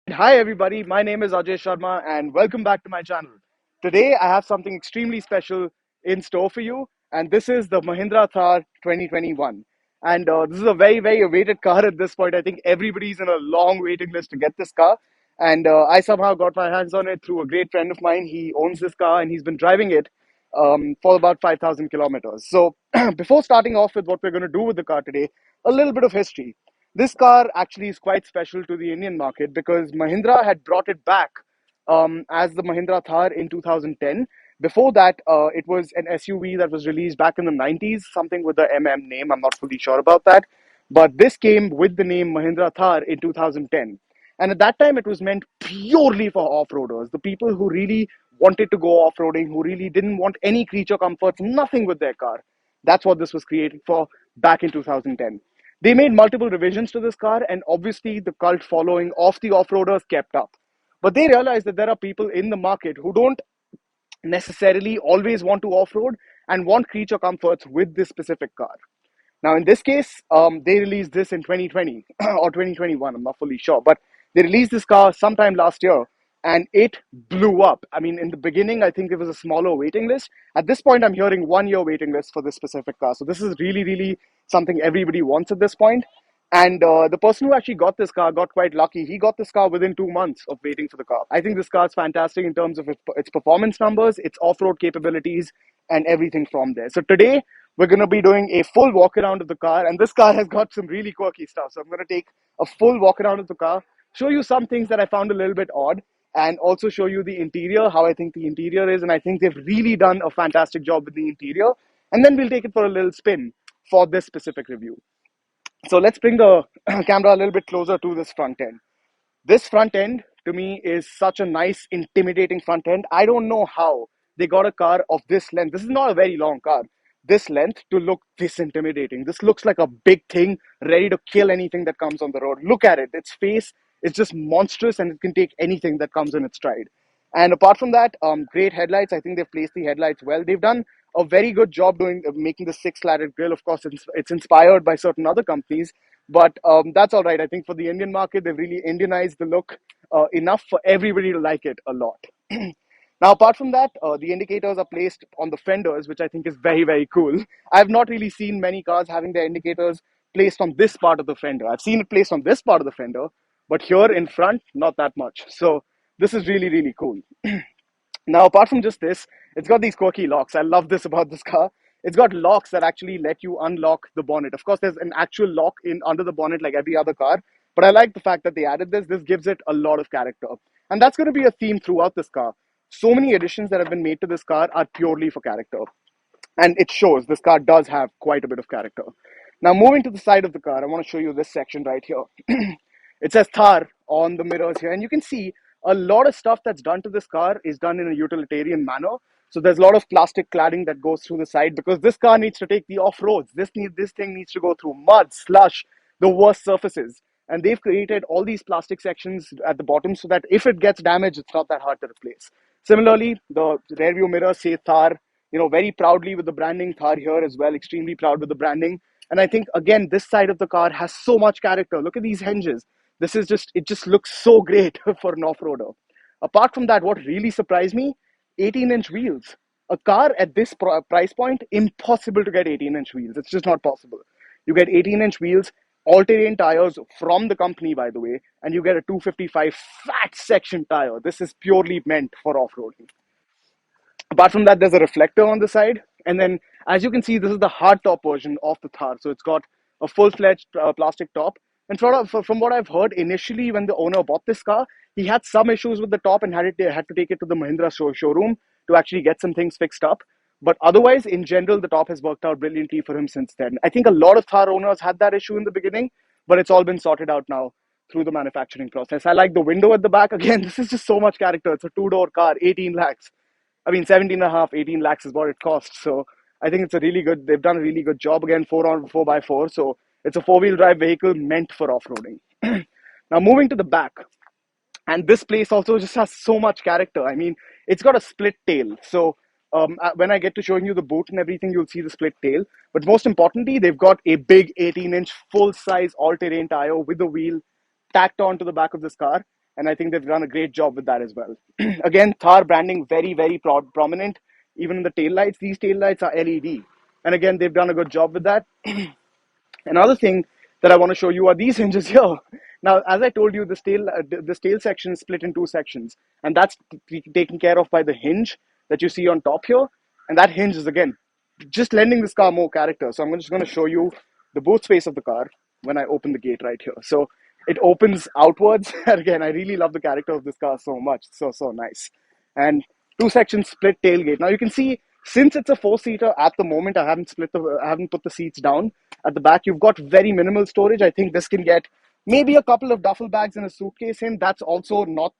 Hi everybody, my name is Ajay Sharma and welcome back to my channel. Today I have something extremely special in store for you, and this is the Mahindra Thar 2021. And this is a very awaited car at this point. I think everybody's in a long waiting list to get this car. And I somehow got my hands on it through a great friend of mine. He owns this car and he's been driving it for about 5,000 kilometers. So before starting off with what we're going to do with the car today, a little bit of history. This car actually is quite special to the Indian market because Mahindra had brought it back as the Mahindra Thar in 2010. Before that, it was an SUV that was released back in the 90s, something with the name. I'm not fully sure about that. But this came with the name Mahindra Thar in 2010. And at that time, it was meant purely for off roaders, the people who really wanted to go off roading, who really didn't want any creature comforts, nothing with their car. That's what this was created for back in 2010. They made multiple revisions to this car, and obviously, the cult following of the off roaders kept up. But they realized that there are people in the market who don't necessarily always want to off road and want creature comforts with this specific car. Now, in this case, they released this in 2020 or 2021. I'm not fully sure, but they released this car sometime last year, and it blew up. I mean, in the beginning, I think it was a smaller waiting list. At this point, I'm hearing 1 year waiting list for this specific car. So this is really something everybody wants at this point. And the person who actually got this car got quite lucky. He got this car within 2 months of waiting for the car. I think this car is fantastic in terms of its performance numbers, its off-road capabilities, and everything from there. So today, we're going to be doing a full walk around of the car, and this car has got some really quirky stuff. So I'm going to take a full walk around of the car, show you some things that I found a little bit odd, and also show you the interior, how I think the interior is. And I think they've really done a fantastic job with the interior. And then we'll take it for a little spin for this specific review. So let's bring the camera a little bit closer to this front end. This front end to me is such a nice, intimidating front end. I don't know how they got a car of this length. This is not a very long car. This length to look this intimidating. This looks like a big thing ready to kill anything that comes on the road. Look at it. Its face is just monstrous and it can take anything that comes in its stride. And apart from that, great headlights. I think they've placed the headlights well. They've done a very good job doing making the six-slatted grille. Of course, it's inspired by certain other companies, but that's all right. I think for the Indian market, they've really Indianized the look enough for everybody to like it a lot. Now, apart from that, the indicators are placed on the fenders, which I think is very cool. I've not really seen many cars having their indicators placed on this part of the fender. I've seen it placed on this part of the fender, but here in front, not that much. So this is really cool. Now, apart from just this, it's got these quirky locks. I love this about this car. It's got locks that actually let you unlock the bonnet. Of course, there's an actual lock in under the bonnet like every other car, but I like the fact that they added this. This gives it a lot of character. And that's going to be a theme throughout this car. So many additions that have been made to this car are purely for character. And it shows this car does have quite a bit of character. Now, moving to the side of the car, I want to show you this section right here. It says Thar on the mirrors here, and you can see a lot of stuff that's done to this car is done in a utilitarian manner. So there's a lot of plastic cladding that goes through the side because this car needs to take the off roads. This thing needs to go through mud, slush, the worst surfaces. And they've created all these plastic sections at the bottom so that if it gets damaged, it's not that hard to replace. Similarly, the rear view mirrors say Thar, very proudly with the branding. Thar here as well, extremely proud with the branding. And I think, again, this side of the car has so much character. Look at these hinges. It just looks so great for an off-roader. Apart from that, what really surprised me, 18-inch wheels. A car at this price point, impossible to get 18-inch wheels. It's just not possible. You get 18-inch wheels, all-terrain tires from the company, by the way, and you get a 255 fat section tire. This is purely meant for off-roading. Apart from that, there's a reflector on the side. And then, as you can see, this is the hard top version of the Thar. So it's got a full-fledged plastic top. And from what I've heard, initially when the owner bought this car, he had some issues with the top and had to take it to the Mahindra showroom to actually get some things fixed up. But otherwise, in general, the top has worked out brilliantly for him since then. I think a lot of Thar owners had that issue in the beginning, but it's all been sorted out now through the manufacturing process. I like the window at the back. Again, this is just so much character. It's a two-door car, 18 lakhs. I mean, 17 and a half, 18 lakhs is what it costs. So I think they've done a really good job. Again, 4x4. So it's a four-wheel drive vehicle meant for off-roading. Now, moving to the back. And this place also just has so much character. I mean, it's got a split tail. So when I get to showing you the boot and everything, you'll see the split tail. But most importantly, they've got a big 18-inch full-size all-terrain tire with a wheel tacked on to the back of this car. and I think they've done a great job with that as well. Again, Thar branding very, very prominent. Even in the tail lights, these tail lights are LED, and again, they've done a good job with that. Another thing that I want to show you are these hinges here. Now, as I told you, this tail section is split in two sections, and that's taken care of by the hinge that you see on top here. And that hinge is again just lending this car more character. So I'm just going to show you the boot space of the car when I open the gate right here. So it opens outwards. And again, I really love the character of this car so much. So nice. And two sections split tailgate. Now you can see since it's a four-seater at the moment, I haven't put the seats down at the back. You've got very minimal storage. I think this can get maybe a couple of duffel bags and a suitcase in. That's also not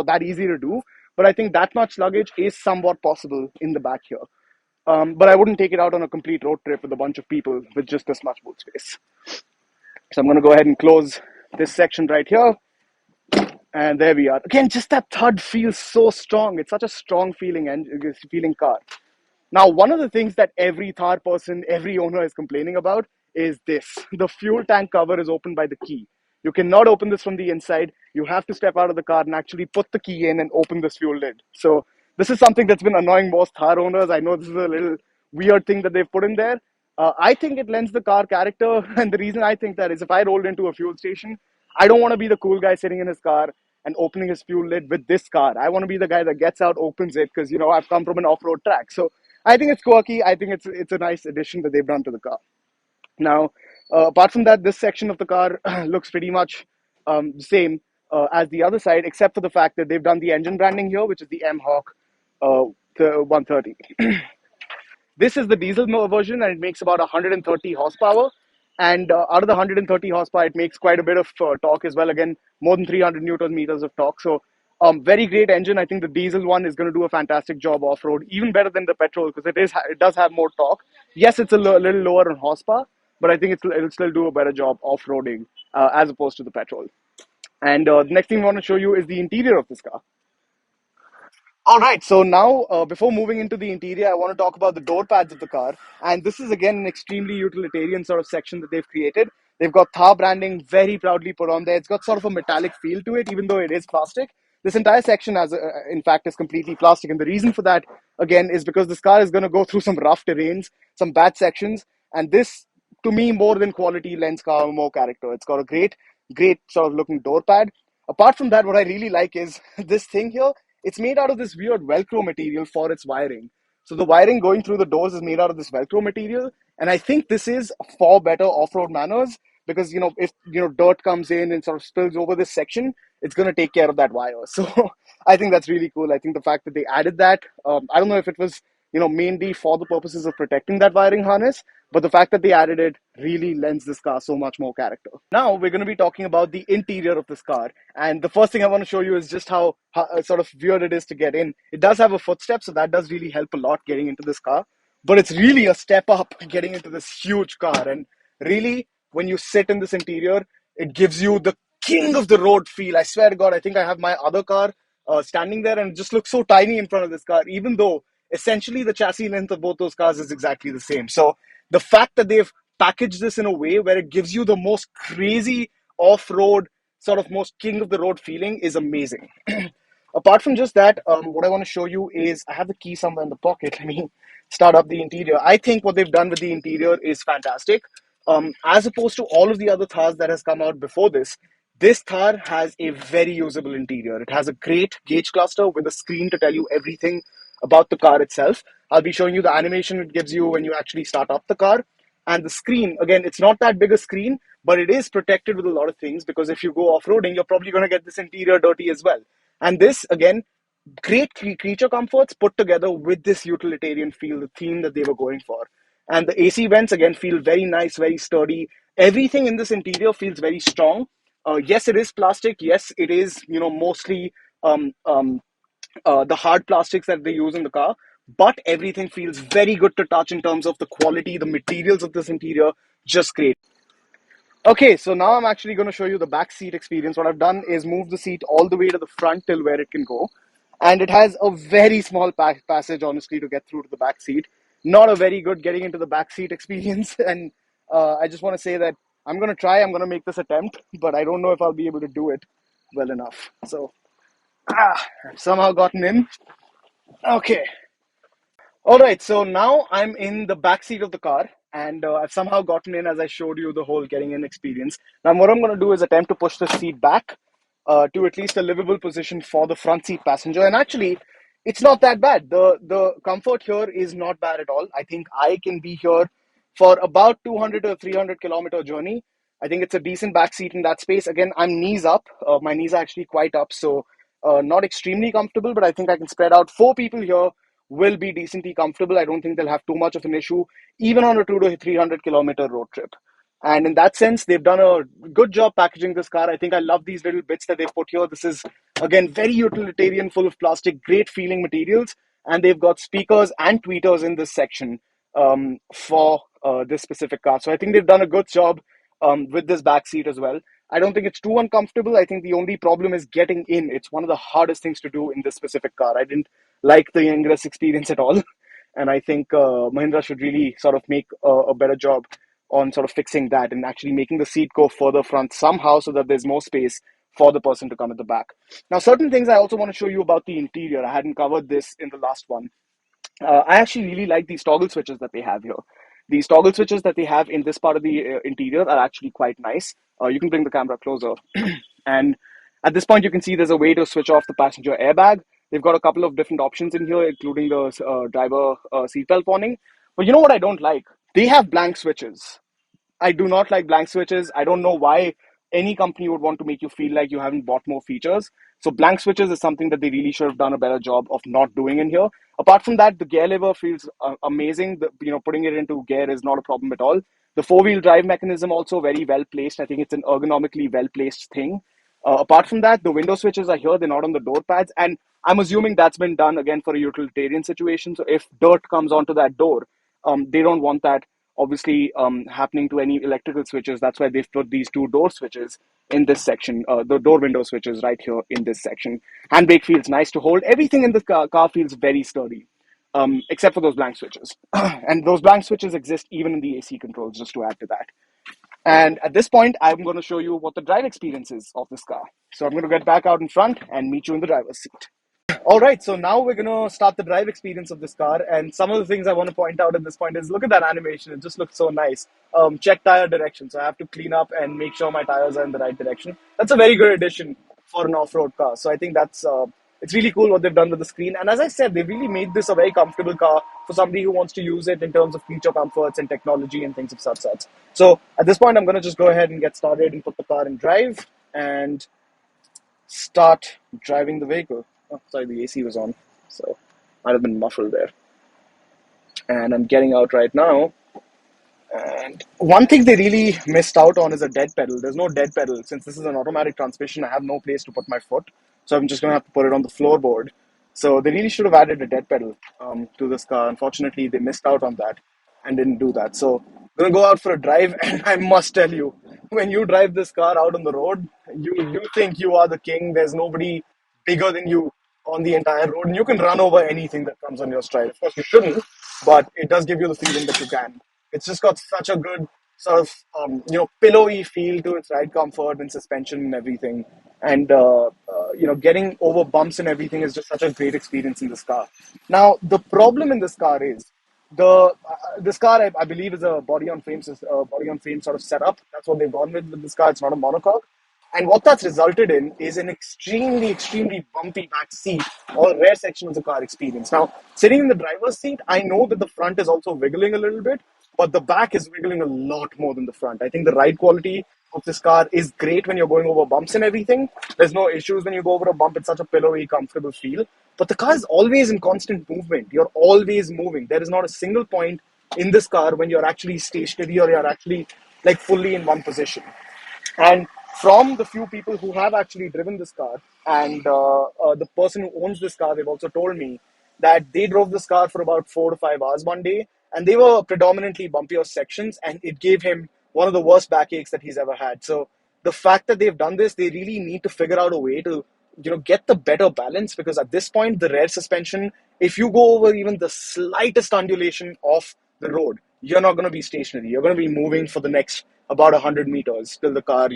that easy to do. But I think that much luggage is somewhat possible in the back here. But I wouldn't take it out on a complete road trip with a bunch of people with just this much boot space. So I'm going to go ahead and close this section right here. And there we are. Again, just that thud feels so strong. It's such a strong feeling car. Now, one of the things that every Thar person, every owner is complaining about is this. The fuel tank cover is opened by the key. You cannot open this from the inside. You have to step out of the car and actually put the key in and open this fuel lid. So this is something that's been annoying most Thar owners. I know this is a little weird thing that they've put in there. I think it lends the car character. And the reason I think that is if I rolled into a fuel station, I don't want to be the cool guy sitting in his car and opening his fuel lid with this car. I want to be the guy that gets out, opens it, because I've come from an off-road track. So I think it's quirky. I think it's a nice addition that they've done to the car. Now, apart from that, this section of the car looks pretty much the same as the other side, except for the fact that they've done the engine branding here, which is the M Hawk 130. This is the diesel version, and it makes about 130 horsepower. And out of the 130 horsepower, it makes quite a bit of torque as well. Again, more than 300 newton meters of torque. So, very great engine. I think the diesel one is going to do a fantastic job off road, even better than the petrol because it does have more torque. Yes, it's a little lower on horsepower, but I think it'll still do a better job off roading as opposed to the petrol. And the next thing I want to show you is the interior of this car. All right, so now before moving into the interior, I want to talk about the door pads of the car. And this is again an extremely utilitarian sort of section that they've created. They've got Thar branding very proudly put on there. It's got sort of a metallic feel to it, even though it is plastic. This entire section, in fact, is completely plastic. And the reason for that, again, is because this car is going to go through some rough terrains, some bad sections. And this, to me, more than quality, lends car more character. It's got a great sort of looking door pad. Apart from that, what I really like is this thing here. It's made out of this weird Velcro material for its wiring. So the wiring going through the doors is made out of this Velcro material. And I think this is for better off-road manners because, if, dirt comes in and sort of spills over this section, it's going to take care of that wire. So I think that's really cool. I think the fact that they added that, I don't know if it was, mainly for the purposes of protecting that wiring harness, but the fact that they added it really lends this car so much more character. Now we're going to be talking about the interior of this car. And the first thing I want to show you is just how sort of weird it is to get in. It does have a footstep, so that does really help a lot getting into this car. But it's really a step up getting into this huge car. And really, when you sit in this interior, it gives you the king of the road feel. I swear to God, I think I have my other car standing there and it just looks so tiny in front of this car, even though essentially the chassis length of both those cars is exactly the same. So the fact that they've packaged this in a way where it gives you the most crazy off-road, sort of most king of the road feeling is amazing. Apart from just that, what I want to show you is I have the key somewhere in the pocket. Let me start up the interior. I think what they've done with the interior is fantastic. As opposed to all of the other Thars that has come out before this Thar has a very usable interior. It has a great gauge cluster with a screen to tell you everything about the car itself. I'll be showing you the animation it gives you when you actually start up the car. And the screen, again, it's not that big a screen, but it is protected with a lot of things because if you go off-roading, you're probably going to get this interior dirty as well. And this, again, great creature comforts put together with this utilitarian feel, the theme that they were going for. And the AC vents, again, feel very nice, very sturdy. Everything in this interior feels very strong. Yes, it is plastic. Yes, it is, mostly the hard plastics that they use in the car. But everything feels very good to touch in terms of the quality, the materials of this interior, just great. Okay, so now I'm actually going to show you the back seat experience. What I've done is move the seat all the way to the front till where it can go. And it has a very small passage, honestly, to get through to the back seat. Not a very good getting into the back seat experience. And I just want to say that I'm going to make this attempt, but I don't know if I'll be able to do it. well enough. So, I've somehow gotten in. Okay. All right, so now I'm in the back seat of the car, and I've somehow gotten in as I showed you the whole getting in experience. Now, what I'm going to do is attempt to push the seat back to at least a livable position for the front seat passenger. And actually, it's not that bad. The comfort here is not bad at all. I think I can be here for about 200 or 300-kilometer journey. I think it's a decent back seat in that space. Again, I'm knees up. My knees are actually quite up, so not extremely comfortable, but I think I can spread out. Four people here will be decently comfortable. I don't think they'll have too much of an issue, even on a 200 to 300 kilometer road trip. And in that sense, they've done a good job packaging this car. I think I love these little bits that they've put here. This is, again, very utilitarian, full of plastic, great feeling materials. And they've got speakers and tweeters in this section for this specific car. So I think they've done a good job with this back seat as well. I don't think it's too uncomfortable. I think the only problem is getting in. It's one of the hardest things to do in this specific car. I didn't like the ingress experience at all. And I think Mahindra should really sort of make a better job on sort of fixing that and actually making the seat go further front somehow so that there's more space for the person to come at the back. Now, certain things I also want to show you about the interior. I hadn't covered this in the last one. I actually really like these toggle switches that they have here. These toggle switches that they have in this part of the interior are actually quite nice. You can bring the camera closer. And at this point, you can see there's a way to switch off the passenger airbag. They've got a couple of different options in here, including the driver seatbelt warning. But you know what I don't like? They have blank switches. I do not like blank switches. I don't know why any company would want to make you feel like you haven't bought more features. So blank switches is something that they really should have done a better job of not doing in here. Apart from that, the gear lever feels amazing. Putting it into gear is not a problem at all. The four-wheel drive mechanism also very well placed. I think it's an ergonomically well placed thing. Apart from that, the window switches are here. They're not on the door pads, and I'm assuming that's been done again for a utilitarian situation. So if dirt comes onto that door, they don't want that obviously happening to any electrical switches. That's why they've put these two door switches in this section, the door window switches right here in this section. Handbrake feels nice to hold. Everything in the car feels very sturdy, except for those blank switches. And those blank switches exist even in the AC controls, just to add to that. And at this point, I'm going to show you what the drive experience is of this car. So I'm going to get back out in front and meet you in the driver's seat. All right, so now we're going to start the drive experience of this car. And some of the things I want to point out at this point is look at that animation. It just looks so nice. Check tire direction. So I have to clean up and make sure my tires are in the right direction. That's a very good addition for an off-road car. So I think that's it's really cool what they've done with the screen. And as I said, they've really made this a very comfortable car for somebody who wants to use it in terms of feature comforts and technology and things of such sorts. So at this point, I'm going to just go ahead and get started and put the car in drive and start driving the vehicle. Oh, sorry, the AC was on, so might have been muffled there. And I'm getting out right now. And one thing they really missed out on is a dead pedal. There's no dead pedal. Since this is an automatic transmission, I have no place to put my foot. So I'm just going to have to put it on the floorboard. So they really should have added a dead pedal to this car. Unfortunately, they missed out on that and didn't do that. So I'm going to go out for a drive. And I must tell you, when you drive this car out on the road, you think you are the king. There's nobody bigger than you on the entire road. And you can run over anything that comes on your stride. Of course, you shouldn't, but it does give you the feeling that you can. It's just got such a good sort of pillowy feel to its ride comfort and suspension and everything. And getting over bumps and everything is just such a great experience in this car. Now the problem in this car is this car I believe is a body on frame sort of setup. That's what they've gone with this car. It's not a monocoque. And what that's resulted in is an extremely, extremely bumpy back seat or rear section of the car experience. Now, sitting in the driver's seat, I know that the front is also wiggling a little bit, but the back is wiggling a lot more than the front. I think the ride quality of this car is great when you're going over bumps and everything. There's no issues when you go over a bump. It's such a pillowy, comfortable feel. But the car is always in constant movement. You're always moving. There is not a single point in this car when you're actually stationary or you're actually like fully in one position. And from the few people who have actually driven this car and the person who owns this car, they've also told me that they drove this car for about 4 to 5 hours one day, and they were predominantly bumpier sections, and it gave him one of the worst backaches that he's ever had. So the fact that they've done this, they really need to figure out a way to get the better balance, because at this point the rear suspension, if you go over even the slightest undulation of the road, you're not going to be stationary. You're going to be moving for the next about 100 meters till the car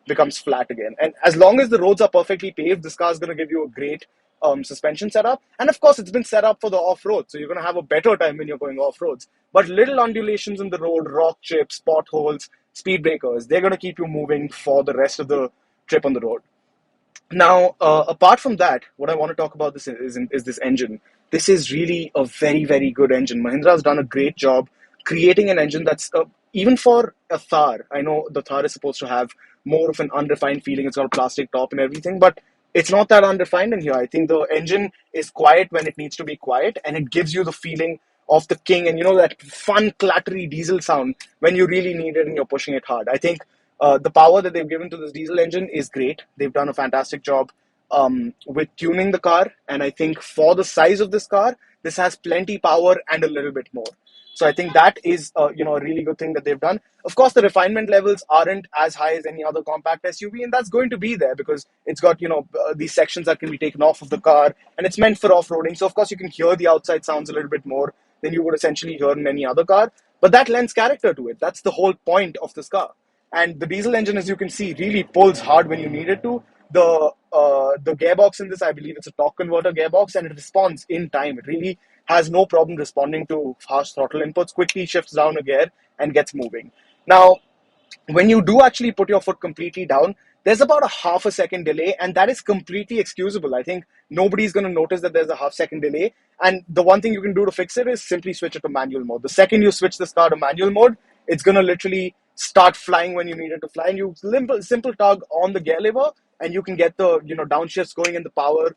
becomes flat again. And as long as the roads are perfectly paved, this car is going to give you a great suspension setup. And of course, it's been set up for the off road, so you're going to have a better time when you're going off roads. But little undulations in the road, rock chips, potholes, speed breakers, they're going to keep you moving for the rest of the trip on the road. Now, apart from that, what I want to talk about is this engine. This is really a very, very good engine. Mahindra has done a great job creating an engine that's even for a Thar. I know the Thar is supposed to have more of an unrefined feeling. It's got a plastic top and everything, but it's not that unrefined in here. I think the engine is quiet when it needs to be quiet, and it gives you the feeling of the king, and you know that fun clattery diesel sound when you really need it and you're pushing it hard. I think the power that they've given to this diesel engine is great. They've done a fantastic job with tuning the car, and I think for the size of this car, this has plenty power and a little bit more. So I think that is a really good thing that they've done. Of course, the refinement levels aren't as high as any other compact SUV, and that's going to be there because it's got these sections that can be taken off of the car, and it's meant for off-roading. So of course, you can hear the outside sounds a little bit more than you would essentially hear in any other car. But that lends character to it. That's the whole point of this car. And the diesel engine, as you can see, really pulls hard when you need it to. The gearbox in this, I believe it's a torque converter gearbox, and it responds in time. It really has no problem responding to harsh throttle inputs, quickly shifts down a gear and gets moving. Now, when you do actually put your foot completely down, there's about a half a second delay, and that is completely excusable. I think nobody's going to notice that there's a half second delay. And the one thing you can do to fix it is simply switch it to manual mode. The second you switch this car to manual mode, it's going to literally start flying when you need it to fly. And you simple tug on the gear lever, and you can get the downshifts going and the power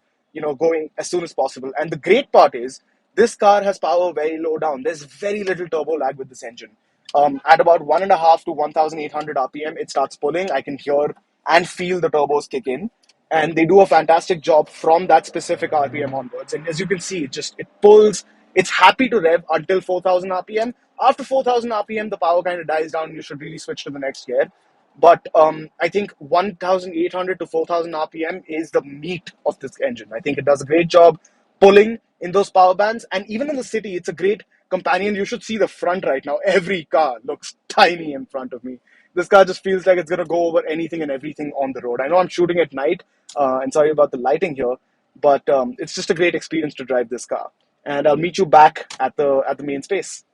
going as soon as possible. And the great part is this car has power very low down. There's very little turbo lag with this engine. At about 1.5 to 1,800 RPM, it starts pulling. I can hear and feel the turbos kick in, and they do a fantastic job from that specific RPM onwards. And as you can see, it pulls. It's happy to rev until 4,000 RPM. After 4,000 RPM, the power kind of dies down. You should really switch to the next gear. But I think 1,800 to 4,000 RPM is the meat of this engine. I think it does a great job pulling in those power bands. And even in the city, it's a great companion. You should see the front right now. Every car looks tiny in front of me. This car just feels like it's going to go over anything and everything on the road. I know I'm shooting at night, and sorry about the lighting here, but it's just a great experience to drive this car. And I'll meet you back at the main space.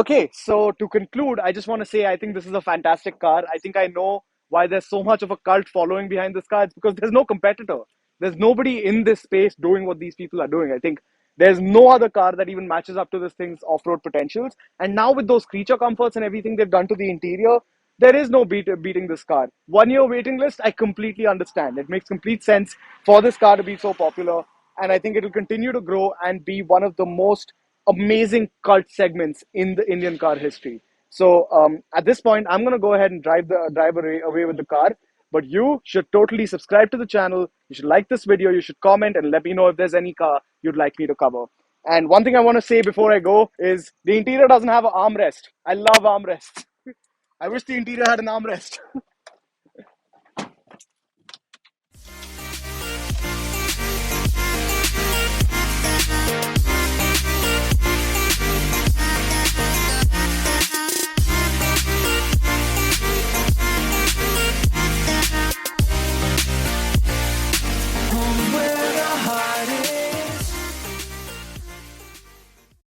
Okay, so to conclude, I just want to say I think this is a fantastic car. I think I know why there's so much of a cult following behind this car. It's because there's no competitor. There's nobody in this space doing what these people are doing. I think there's no other car that even matches up to this thing's off-road potentials. And now with those creature comforts and everything they've done to the interior, there is no beating this car. 1 year waiting list, I completely understand. It makes complete sense for this car to be so popular. And I think it will continue to grow and be one of the most amazing cult segments in the Indian car history. So at this point, I'm going to go ahead and drive away with the car. But you should totally subscribe to the channel. You should like this video. You should comment and let me know if there's any car you'd like me to cover. And one thing I want to say before I go is the interior doesn't have an armrest. I love armrests. I wish the interior had an armrest.